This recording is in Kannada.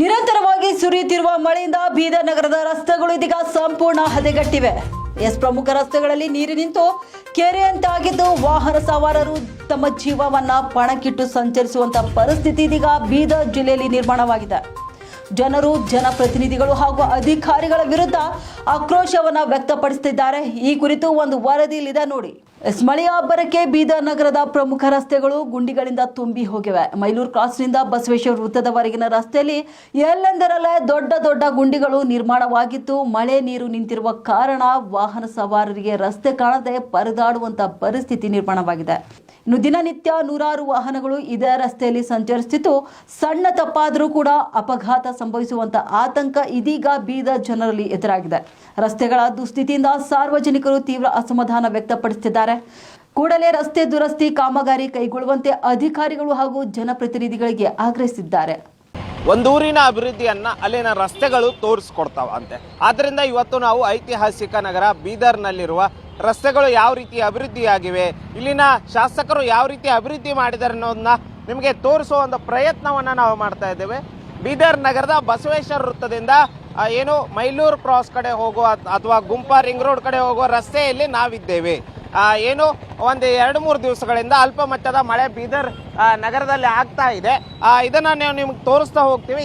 ನಿರಂತರವಾಗಿ ಸುರಿಯುತ್ತಿರುವ ಮಳೆಯಿಂದ ಬೀದರ್ ನಗರದ ರಸ್ತೆಗಳು ಇದೀಗ ಸಂಪೂರ್ಣ ಹದಗೆಟ್ಟಿವೆ. ಪ್ರಮುಖ ರಸ್ತೆಗಳಲ್ಲಿ ನೀರು ನಿಂತು ಕೆರೆಯಂತಾಗಿದ್ದು ವಾಹನ ಸವಾರರು ತಮ್ಮ ಜೀವವನ್ನ ಪಣಕ್ಕಿಟ್ಟು ಸಂಚರಿಸುವಂತ ಪರಿಸ್ಥಿತಿ ಇದೀಗ ಬೀದರ್ ಜಿಲ್ಲೆಯಲ್ಲಿ ನಿರ್ಮಾಣವಾಗಿದೆ. ಜನರು ಜನಪ್ರತಿನಿಧಿಗಳು ಹಾಗೂ ಅಧಿಕಾರಿಗಳ ವಿರುದ್ಧ ಆಕ್ರೋಶವನ್ನ ವ್ಯಕ್ತಪಡಿಸುತ್ತಿದ್ದಾರೆ. ಈ ಕುರಿತು ಒಂದು ವರದಿ ಇಲ್ಲಿದೆ ನೋಡಿ. ಮಳೆಯ ಅಬ್ಬರಕ್ಕೆ ಬೀದರ್ ನಗರದ ಪ್ರಮುಖ ರಸ್ತೆಗಳು ಗುಂಡಿಗಳಿಂದ ತುಂಬಿ ಹೋಗಿವೆ. ಮೈಲೂರು ಕ್ರಾಸ್ನಿಂದ ಬಸವೇಶ್ವರ ವೃತ್ತದವರೆಗಿನ ರಸ್ತೆಯಲ್ಲಿ ಎಲ್ಲೆಂದರಲ್ಲೇ ದೊಡ್ಡ ದೊಡ್ಡ ಗುಂಡಿಗಳು ನಿರ್ಮಾಣವಾಗಿದ್ದು ಮಳೆ ನೀರು ನಿಂತಿರುವ ಕಾರಣ ವಾಹನ ಸವಾರರಿಗೆ ರಸ್ತೆ ಕಾಣದೆ ಪರದಾಡುವಂತ ಪರಿಸ್ಥಿತಿ ನಿರ್ಮಾಣವಾಗಿದೆ. ಇನ್ನು ದಿನನಿತ್ಯ ನೂರಾರು ವಾಹನಗಳು ಇದೇ ರಸ್ತೆಯಲ್ಲಿ ಸಂಚರಿಸುತ್ತಿದ್ದು ಸಣ್ಣ ತಪ್ಪಾದರೂ ಕೂಡ ಅಪಘಾತ ಸಂಭವಿಸುವಂತ ಆತಂಕ ಇದೀಗ ಬೀದರ್ ಜನರಲ್ಲಿ ಎದುರಾಗಿದೆ. ರಸ್ತೆಗಳ ದುಸ್ಥಿತಿಯಿಂದ ಸಾರ್ವಜನಿಕರು ತೀವ್ರ ಅಸಮಾಧಾನ ವ್ಯಕ್ತಪಡಿಸುತ್ತಿದ್ದಾರೆ. ಕೂಡಲೇ ರಸ್ತೆ ದುರಸ್ತಿ ಕಾಮಗಾರಿ ಕೈಗೊಳ್ಳುವಂತೆ ಅಧಿಕಾರಿಗಳು ಹಾಗೂ ಜನಪ್ರತಿನಿಧಿಗಳಿಗೆ ಆಗ್ರಹಿಸಿದ್ದಾರೆ. ಒಂದೂರಿನ ಅಭಿವೃದ್ಧಿಯನ್ನ ಅಲ್ಲಿನ ರಸ್ತೆಗಳು ತೋರಿಸ್ಕೊಡ್ತಾವಂತೆ. ಆದ್ದರಿಂದ ಇವತ್ತು ನಾವು ಐತಿಹಾಸಿಕ ನಗರ ಬೀದರ್ನಲ್ಲಿರುವ ರಸ್ತೆಗಳು ಯಾವ ರೀತಿ ಅಭಿವೃದ್ಧಿಯಾಗಿವೆ, ಇಲ್ಲಿನ ಶಾಸಕರು ಯಾವ ರೀತಿ ಅಭಿವೃದ್ಧಿ ಮಾಡಿದ್ದಾರೆ ಅನ್ನೋದನ್ನ ನಿಮಗೆ ತೋರಿಸುವ ಒಂದು ಪ್ರಯತ್ನವನ್ನ ನಾವು ಮಾಡ್ತಾ ಇದ್ದೇವೆ. ಬೀದರ್ ನಗರದ ಬಸವೇಶ್ವರ ವೃತ್ತದಿಂದ ಏನು ಮೈಲೂರು ಕ್ರಾಸ್ ಕಡೆ ಹೋಗುವ ಅಥವಾ ಗುಂಪಾ ರಿಂಗ್ ರೋಡ್ ಕಡೆ ಹೋಗುವ ರಸ್ತೆಯಲ್ಲಿ ನಾವಿದ್ದೇವೆ. ಏನು ಒಂದು 2-3 ದಿವಸಗಳಿಂದ ಅಲ್ಪ ಮಟ್ಟದ ಮಳೆ ಬೀದರ್ ನಗರದಲ್ಲಿ ಆಗ್ತಾ ಇದೆ. ಇದನ್ನ ನಾವು ನಿಮ್ಗೆ ತೋರಿಸ್ತಾ ಹೋಗ್ತೀವಿ.